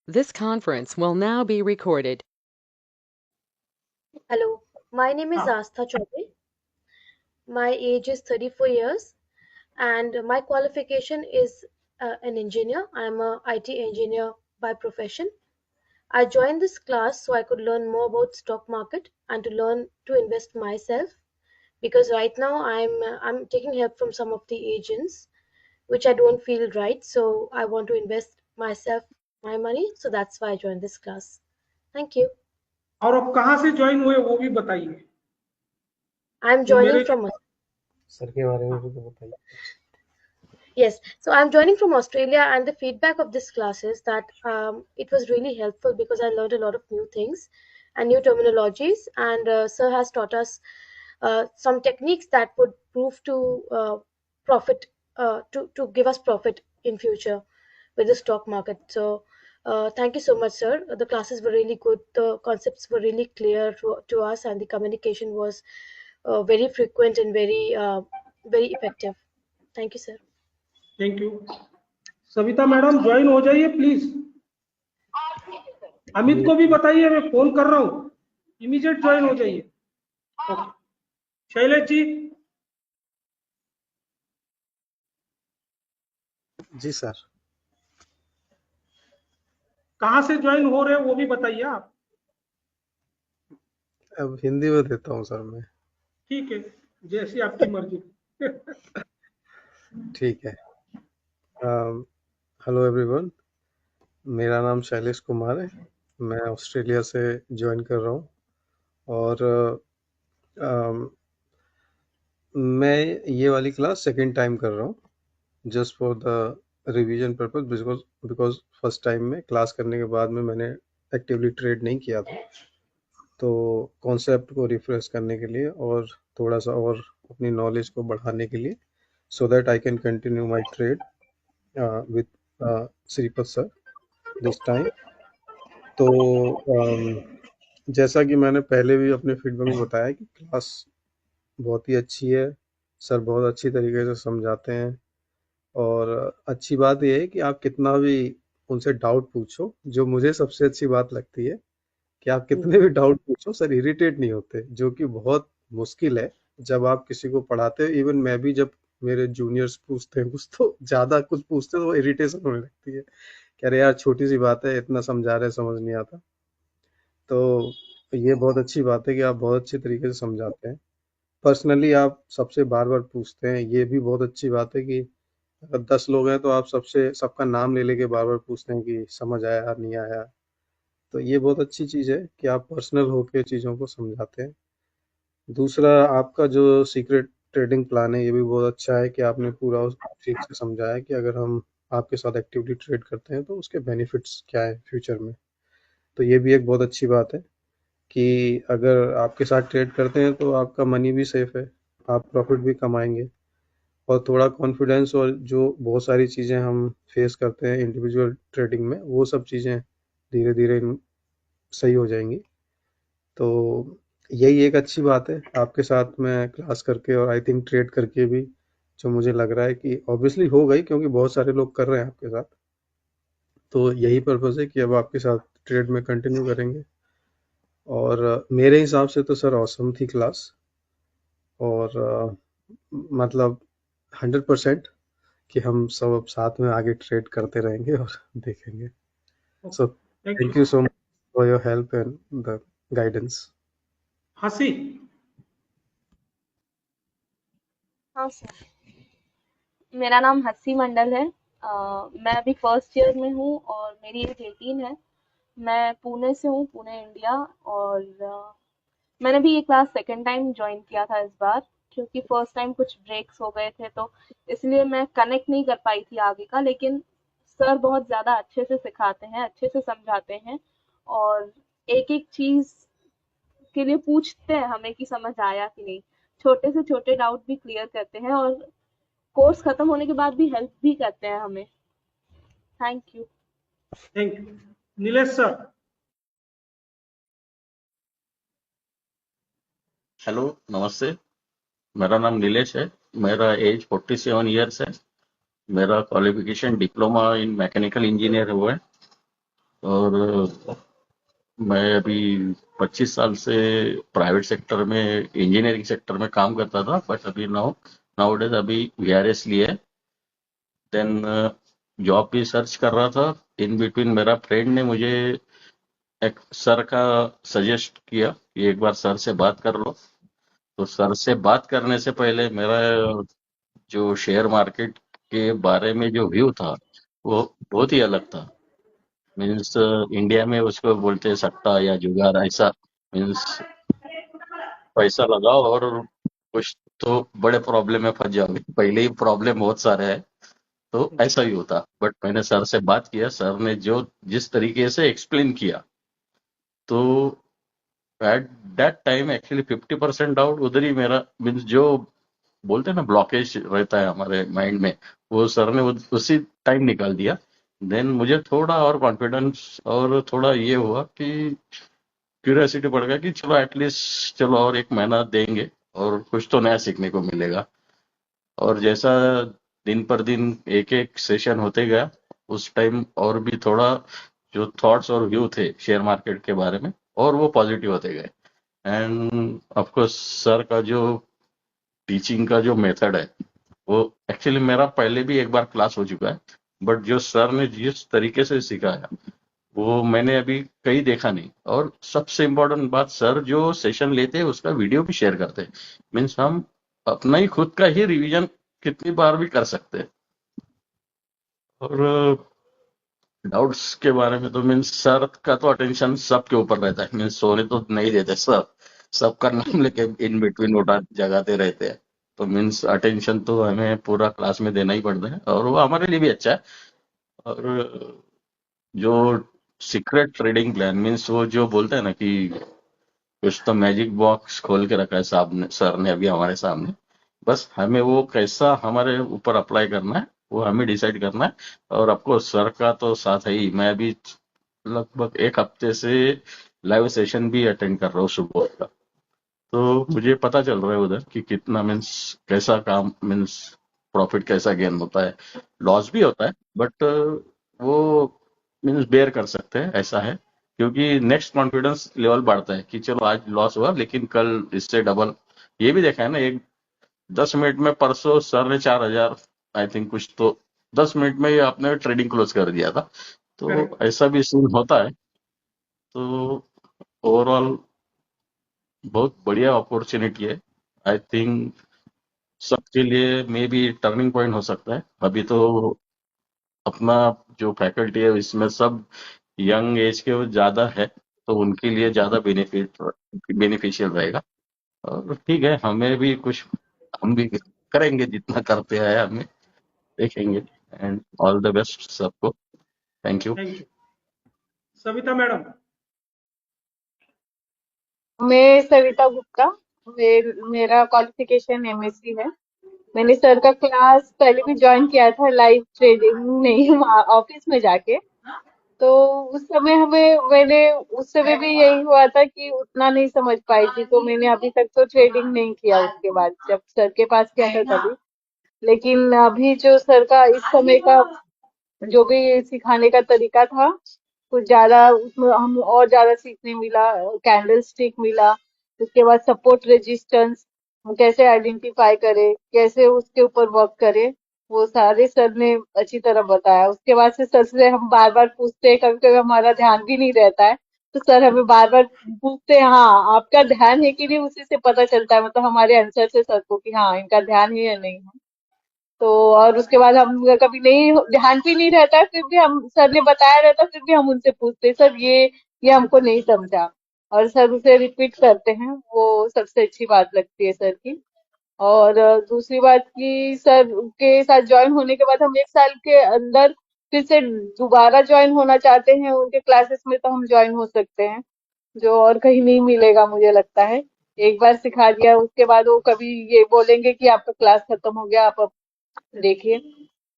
This conference will now be recorded. Hello, my name is Astha Chaudhary. My age is 34 years and my qualification is an engineer. I'm a IT engineer by profession. I joined this class so I could learn more about stock market and to learn to invest myself because right now I'm taking help from some of the agents which I don't feel right, so I want to invest myself my money, so that's why I joined this class. Thank you. और अब कहाँ से join हुए वो भी बताइए। I'm जो joining मेरे from सर के बारे में भी तो बताइए। Yes, so I'm joining from Australia, and the feedback of this class is that it was really helpful because I learned a lot of new things and new terminologies, and Sir has taught us some techniques that would prove to profit to give us profit in future with the stock market. So. Thank you so much, sir. The classes were really good. The concepts were really clear to us, and the communication was very frequent and very effective. Thank you, sir. Thank you. Savita madam join हो जाइए please. Amit को भी बताइए मैं phone कर रहा हूँ, immediate join हो जाइए। ओके शैलेश जी। जी सर। कहाँ से ज्वाइन हो रहे हैं वो भी बताइए आप। अब हिंदी में देता हूँ सर मैं। ठीक है, जैसी आपकी मर्जी। ठीक है। हेलो एवरीवन, मेरा नाम शैलेश कुमार है। मैं ऑस्ट्रेलिया से ज्वाइन कर रहा हूँ और मैं ये वाली क्लास सेकंड टाइम कर रहा हूँ just for the revision purpose because first time में क्लास करने के बाद में मैंने एक्टिवली ट्रेड नहीं किया था, तो कॉन्सेप्ट को रिफ्रेश करने के लिए और थोड़ा सा और अपनी नॉलेज को बढ़ाने के लिए so that I can continue my trade with Shripat sir this time। तो जैसा कि मैंने पहले भी अपने फीडबैक में बताया कि क्लास बहुत ही अच्छी है, सर बहुत अच्छी तरीके से समझाते हैं और अच्छी बात ये है कि आप कितना भी उनसे डाउट पूछो, जो मुझे सबसे अच्छी बात लगती है कि आप कितने भी डाउट पूछो सर इरिटेट नहीं होते, जो कि बहुत मुश्किल है जब आप किसी को पढ़ाते हो। इवन मैं भी जब मेरे जूनियर्स पूछते हैं कुछ तो ज्यादा कुछ पूछते हैं तो वो इरिटेशन होने लगती है कि अरे यार छोटी सी बात है, इतना समझा रहे समझ नहीं आता। तो ये बहुत अच्छी बात है कि आप बहुत अच्छे तरीके से समझाते हैं, पर्सनली आप सबसे बार बार पूछते हैं। ये भी बहुत अच्छी बात है कि अगर 10 लोग हैं तो आप सबसे सबका नाम ले लेके बार बार पूछते हैं कि समझ आया नहीं आया। तो ये बहुत अच्छी चीज़ है कि आप पर्सनल होके चीज़ों को समझाते हैं। दूसरा, आपका जो सीक्रेट ट्रेडिंग प्लान है ये भी बहुत अच्छा है कि आपने पूरा ठीक से समझाया कि अगर हम आपके साथ एक्टिवली ट्रेड करते हैं तो उसके बेनिफिट्स क्या है फ्यूचर में। तो ये भी एक बहुत अच्छी बात है कि अगर आपके साथ ट्रेड करते हैं तो आपका मनी भी सेफ है, आप प्रॉफिट भी कमाएंगे और थोड़ा कॉन्फिडेंस और जो बहुत सारी चीज़ें हम फेस करते हैं इंडिविजुअल ट्रेडिंग में वो सब चीज़ें धीरे धीरे सही हो जाएंगी। तो यही एक अच्छी बात है आपके साथ में क्लास करके और आई थिंक ट्रेड करके भी, जो मुझे लग रहा है कि ऑब्वियसली हो गई क्योंकि बहुत सारे लोग कर रहे हैं आपके साथ। तो यही पर्पस है कि अब आपके साथ ट्रेड में कंटिन्यू करेंगे और मेरे हिसाब से तो सर ऑसम थी क्लास और मतलब 100% कि हम सब अब साथ में आगे ट्रेड करते रहेंगे और देखेंगे। So thank thank you. You so much for your help and the guidance. हंसी। हाँ सर, मेरा नाम हस्सी मंडल है। मैं अभी फर्स्ट ईयर में हूँ और मेरी एज 18 है। मैं पुणे से हूँ, पुणे इंडिया। और मैंने भी ये क्लास सेकंड टाइम ज्वाइन किया था इस बार, क्योंकि फर्स्ट टाइम कुछ ब्रेक्स हो गए थे तो इसलिए मैं कनेक्ट नहीं कर पाई थी आगे का। लेकिन सर बहुत ज़्यादा अच्छे से सिखाते हैं, अच्छे से समझाते हैं और एक एक चीज़ के लिए पूछते हैं हमें कि समझ आया कि नहीं। छोटे से छोटे डाउट भी क्लियर करते हैं और कोर्स खत्म होने के बाद भी हेल्प भी करते हैं हमें। Thank you. Thank you. Nilesh sir. Hello, नमस्ते। मेरा नाम नीलेश है। मेरा एज 47 ईयर्स है। मेरा qualification diploma in mechanical engineer हुआ है और मैं अभी 25 साल से प्राइवेट सेक्टर में, इंजीनियरिंग सेक्टर में काम करता था, बट अभी नाउ डेज अभी वीआरएस लिए। देन जॉब भी सर्च कर रहा था। इन बिटवीन मेरा फ्रेंड ने मुझे एक सर का सजेस्ट किया कि एक बार सर से बात कर लो। तो सर से बात करने से पहले मेरा जो शेयर मार्केट के बारे में जो व्यू था वो बहुत ही अलग था। मीन्स इंडिया में उसको बोलते हैं सट्टा या जुगाड़, ऐसा। मीन्स पैसा लगाओ और कुछ तो बड़े प्रॉब्लम में फंस जाओगे, पहले ही प्रॉब्लम बहुत सारे है। तो ऐसा ही होता। बट मैंने सर से बात किया, सर ने जो जिस तरीके से एक्सप्लेन किया, तो at that time actually 50% doubt उधर ही मेरा, मीन्स जो बोलते हैं ना ब्लॉकेज रहता है हमारे माइंड में, वो सर ने उसी टाइम निकाल दिया। देन मुझे थोड़ा और कॉन्फिडेंस और थोड़ा ये हुआ कि क्यूरियोसिटी बढ़ गया कि चलो एटलीस्ट चलो और एक महीना देंगे और कुछ तो नया सीखने को मिलेगा। और जैसा दिन पर दिन एक एक सेशन होते गया, उस टाइम और भी थोड़ा जो थॉट्स और व्यू थे शेयर मार्केट के बारे में, और वो पॉजिटिव होते गए। एंड ऑफ कोर्स सर का जो टीचिंग का जो मेथड है, वो एक्चुअली मेरा पहले भी एक बार क्लास हो चुका है, बट जो सर ने जिस तरीके से सिखाया वो मैंने अभी कहीं देखा नहीं। और सबसे इम्पोर्टेंट बात, सर जो सेशन लेते हैं उसका वीडियो भी शेयर करते हैं। मीन्स हम अपना ही खुद का ही रिवीजन कितनी बार भी कर सकते हैं। और डाउट्स के बारे में तो मीन्स सर का तो अटेंशन सबके ऊपर रहता है। मीन्स सोने तो नहीं देते, सबका नाम लेके इन बिटवीन उठा जगाते रहते हैं। तो मीन्स अटेंशन तो हमें पूरा क्लास में देना ही पड़ता है, और वो हमारे लिए भी अच्छा है। और जो सीक्रेट ट्रेडिंग प्लान, मीन्स वो जो बोलते हैं ना कि कुछ तो मैजिक बॉक्स खोल के रखा है साहब ने, सर ने अभी हमारे सामने। बस हमें वो कैसा हमारे ऊपर अप्लाई करना है वो हमें डिसाइड करना है। और आपको सर का तो साथ है ही। मैं अभी लगभग एक हफ्ते से लाइव सेशन भी अटेंड कर रहा हूँ सुबह का। तो मुझे पता चल रहा है उधर कि कितना, मीन्स कैसा काम, मीन्स प्रॉफिट कैसा गेन होता है। लॉस भी होता है, बट वो मीन्स बेयर कर सकते हैं, ऐसा है। क्योंकि नेक्स्ट कॉन्फिडेंस लेवल बढ़ता है कि चलो आज लॉस हुआ लेकिन कल इससे डबल। ये भी देखा है ना, एक 10 मिनट में परसों सर ने 4,000 आई थिंक कुछ तो 10 मिनट में ही आपने ट्रेडिंग क्लोज कर दिया था। तो करेक्ट। ऐसा भी सीन होता है। तो ओवरऑल बहुत बढ़िया अपॉर्चुनिटी है। आई थिंक सबके लिए मे बी टर्निंग पॉइंट हो सकता है। अभी तो अपना जो फैकल्टी है इसमें सब यंग एज के वो ज्यादा है, तो उनके लिए ज्यादा बेनिफिशियल रहेगा। और ठीक है, हमें भी कुछ, हम भी करेंगे जितना करते आए हमें, देखेंगे। एंड ऑल द बेस्ट सबको। Thank you. Thank you. Savita madam. मैं सविता गुप्ता। मेरा क्वालिफिकेशन एमएससी है। मैंने सर का क्लास पहले भी ज्वाइन किया था, लाइव ट्रेडिंग नहीं, ऑफिस में जाके। तो मैंने उस समय भी यही हुआ था कि उतना नहीं समझ पाई थी, तो मैंने अभी तक तो ट्रेडिंग नहीं किया उसके बाद, जब सर के पास किया था तभी। लेकिन अभी जो सर का इस समय का जो भी सिखाने का तरीका था, कुछ ज्यादा उसमें हम और ज्यादा सीखने मिला। कैंडल स्टिक मिला, उसके बाद सपोर्ट रेजिस्टेंस कैसे आइडेंटिफाई करे, कैसे उसके ऊपर वर्क करे, वो सारे सर ने अच्छी तरह बताया। उसके बाद से सर से हम बार बार पूछते हैं, कभी कभी हमारा ध्यान भी नहीं रहता है, तो सर हमें बार बार पूछते हैं, हाँ आपका ध्यान है कि नहीं, उसी से पता चलता है, मतलब हमारे आंसर से सर को कि हाँ इनका ध्यान है या नहीं है। तो और उसके बाद हम कभी नहीं, ध्यान भी नहीं रहता है, फिर भी हम, सर ने बताया रहता फिर भी हम उनसे पूछते हैं, सर ये हमको नहीं समझा, और सर उसे रिपीट करते हैं। वो सबसे अच्छी बात लगती है सर की। और दूसरी बात कि सर के साथ ज्वाइन होने के बाद हम 1 साल के अंदर फिर से दोबारा ज्वाइन होना चाहते हैं उनके क्लासेस में, तो हम ज्वाइन हो सकते हैं, जो और कहीं नहीं मिलेगा मुझे लगता है। एक बार सिखा दिया उसके बाद वो कभी ये बोलेंगे कि आपका क्लास खत्म हो गया, आप अब देखिए।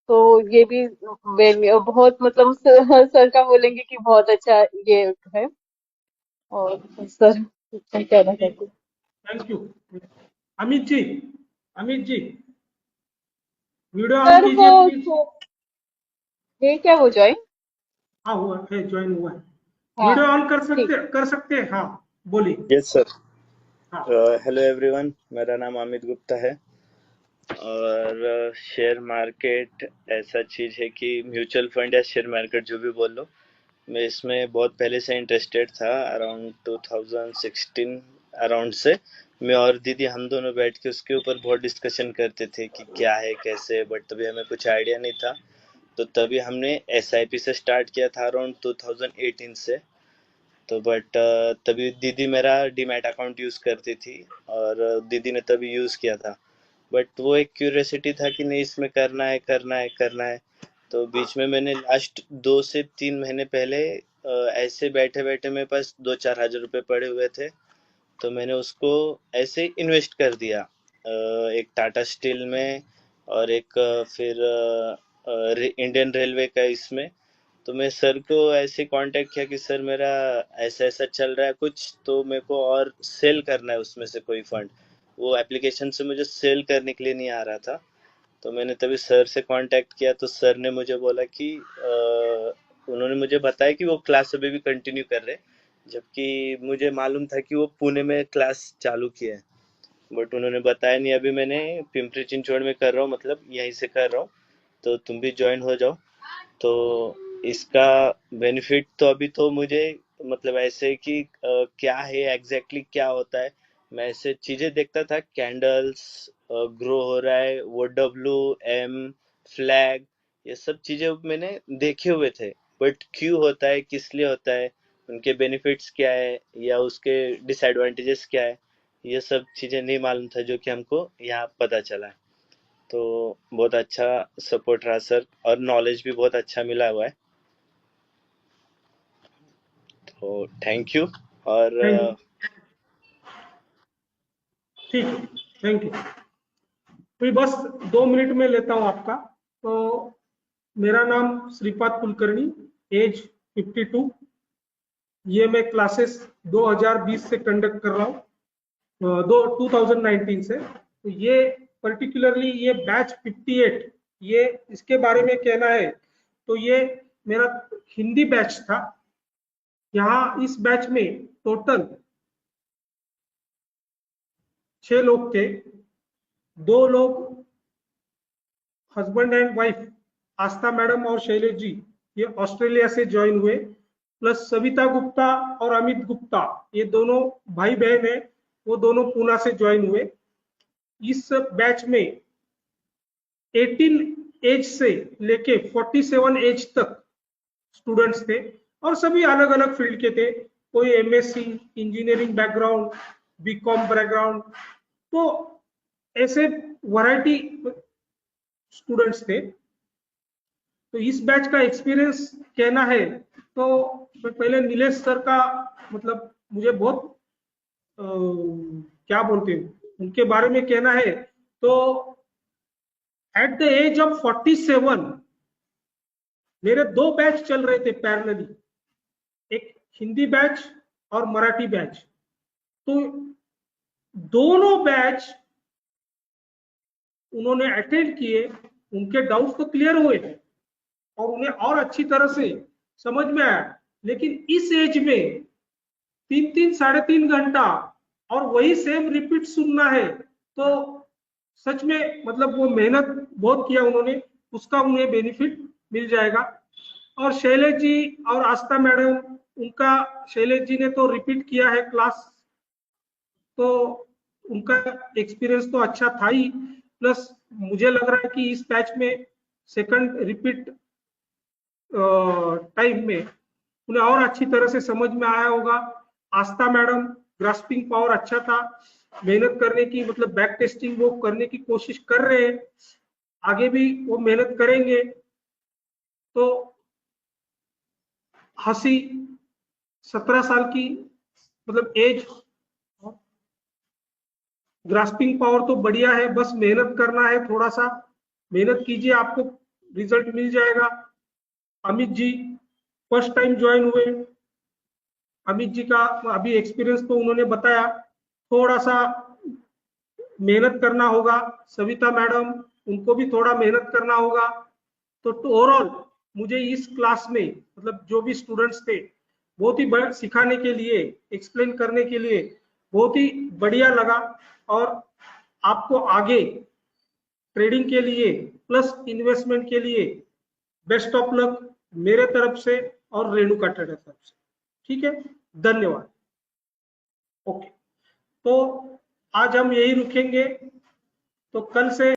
तो ये भी बहुत, मतलब सर का बोलेंगे कि बहुत अच्छा ये है। और सर क्या कहना ठीक। चाहती हूँ। Thank you. Amit ji. Amit ji, video on sir वो कीजिए प्लीज। तो ठीक है, वो ज्वाइन हाँ हुआ है, ज्वाइन हुआ है। हाँ वीडियो ऑन ठीक। कर सकते हैं, हाँ बोलिए। Yes sir. हाँ हेलो एवरीवन, मेरा नाम अमित गुप्ता है और शेयर मार्केट ऐसा चीज़ है कि म्यूचुअल फंड या शेयर मार्केट जो भी बोल लो, मैं इसमें बहुत पहले से इंटरेस्टेड था। अराउंड 2016 अराउंड से मैं और दीदी हम दोनों बैठ के उसके ऊपर बहुत डिस्कशन करते थे कि क्या है कैसे, बट तभी हमें कुछ आइडिया नहीं था। तो तभी हमने एसआईपी से स्टार्ट किया था अराउंड 2018 से। तो बट तभी दीदी मेरा डीमैट अकाउंट यूज़ करती थी और दीदी ने तभी यूज़ किया था। बट वो एक क्यूरियोसिटी था कि नहीं इसमें करना है करना है करना है। तो बीच में मैंने लास्ट 2 से 3 महीने पहले ऐसे बैठे बैठे मेरे पास 2-4 हज़ार रुपये पड़े हुए थे, तो मैंने उसको ऐसे इन्वेस्ट कर दिया एक टाटा स्टील में और एक फिर इंडियन रेलवे का इसमें। तो मैं सर को ऐसे कांटेक्ट किया कि सर मेरा ऐसा ऐसा चल रहा है कुछ, तो मेरे को और सेल करना है उसमें से कोई फंड। वो एप्लीकेशन से मुझे सेल करने के लिए नहीं आ रहा था। तो मैंने तभी सर से कांटेक्ट किया, तो सर ने मुझे बोला कि उन्होंने मुझे बताया कि वो क्लास अभी भी कंटिन्यू कर रहे, जबकि मुझे मालूम था कि वो पुणे में क्लास चालू किया है। बट उन्होंने बताया नहीं। अभी मैंने पिंपरी चिंचवड़ में कर रहा हूँ, मतलब यहीं से कर रहा हूँ, तो तुम भी ज्वाइन हो जाओ। तो इसका बेनिफिट तो अभी तो मुझे मतलब ऐसे कि क्या है एग्जैक्टली क्या होता है, मैं ऐसे चीजें देखता था, कैंडल्स ग्रो हो रहा है, वो WM फ्लैग, ये सब चीजें मैंने देखे हुए थे। बट क्यों होता है, किस लिए होता है, उनके बेनिफिट्स क्या है या उसके डिसएडवांटेजेस क्या है, ये सब चीजें नहीं मालूम था, जो कि हमको यहाँ पता चला है। तो बहुत अच्छा सपोर्ट रहा सर, और नॉलेज भी बहुत अच्छा मिला हुआ है। तो थैंक यू। और थैंक यू, ठीक है, थैंक यू। तो बस 2 मिनट में लेता हूँ आपका। तो मेरा नाम श्रीपाद कुलकर्णी, एज 52। ये मैं क्लासेस 2020 से कंडक्ट कर रहा हूँ, 2019 से। तो ये पर्टिकुलरली ये बैच 58, ये इसके बारे में कहना है तो ये मेरा हिंदी बैच था। यहाँ इस बैच में टोटल 6 लोग थे। 2 लोग husband and wife, Aastha madam और शैलेश जी, ये ऑस्ट्रेलिया से ज्वाइन हुए, प्लस सविता गुप्ता और अमित गुप्ता, ये दोनों भाई बहन है, वो दोनों पूना से ज्वाइन हुए। इस बैच में 18 एज से लेके 47 एज तक स्टूडेंट्स थे, और सभी अलग अलग फील्ड के थे। कोई MSc engineering background, BCom background, तो ऐसे वैरायटी स्टूडेंट्स थे। तो इस बैच का एक्सपीरियंस कहना है तो मैं पहले नीलेश सर का, मतलब मुझे बहुत क्या बोलते हैं उनके बारे में कहना है। तो एट द एज ऑफ 47 मेरे 2 बैच चल रहे थे पैरेलली, एक हिंदी बैच और मराठी बैच। तो दोनों बैच उन्होंने अटेंड किए, उनके डाउट्स तो क्लियर हुए और उन्हें और अच्छी तरह से समझ में आया। लेकिन इस एज में 3-3 3.5 घंटा और वही सेम रिपीट सुनना है, तो सच में मतलब वो मेहनत बहुत किया उन्होंने, उसका उन्हें बेनिफिट मिल जाएगा। और शैलेश जी और आस्था मैडम, उनका शैलेश जी ने तो रिपीट किया है क्लास, तो उनका एक्सपीरियंस तो अच्छा था ही, प्लस मुझे लग रहा है कि इस बैच में सेकंड रिपीट टाइम में उन्हें और अच्छी तरह से समझ में आया होगा। आस्था मैडम, ग्रास्पिंग पावर अच्छा था, मेहनत करने की, मतलब बैक टेस्टिंग वो करने की कोशिश कर रहे हैं, आगे भी वो मेहनत करेंगे। तो हंसी 17 साल की, मतलब एज, ग्रास्पिंग पावर तो बढ़िया है, बस मेहनत करना है, थोड़ा सा मेहनत कीजिए, आपको रिजल्ट मिल जाएगा। Amit ji first time join हुए, अमित जी का अभी एक्सपीरियंस तो उन्होंने बताया, थोड़ा सा मेहनत करना होगा। सविता मैडम, उनको भी थोड़ा मेहनत करना होगा। तो ओवरऑल मुझे इस क्लास में मतलब जो भी स्टूडेंट्स थे बहुत ही सिखाने के लिए, एक्सप्लेन करने के लिए बहुत ही बढ़िया लगा। और आपको आगे ट्रेडिंग के लिए प्लस इन्वेस्टमेंट के लिए बेस्ट ऑफ लक मेरे तरफ से और रेणुका ट्रेडर तरफ से। ठीक है, धन्यवाद। ओके, तो आज हम यही रुकेंगे। तो कल से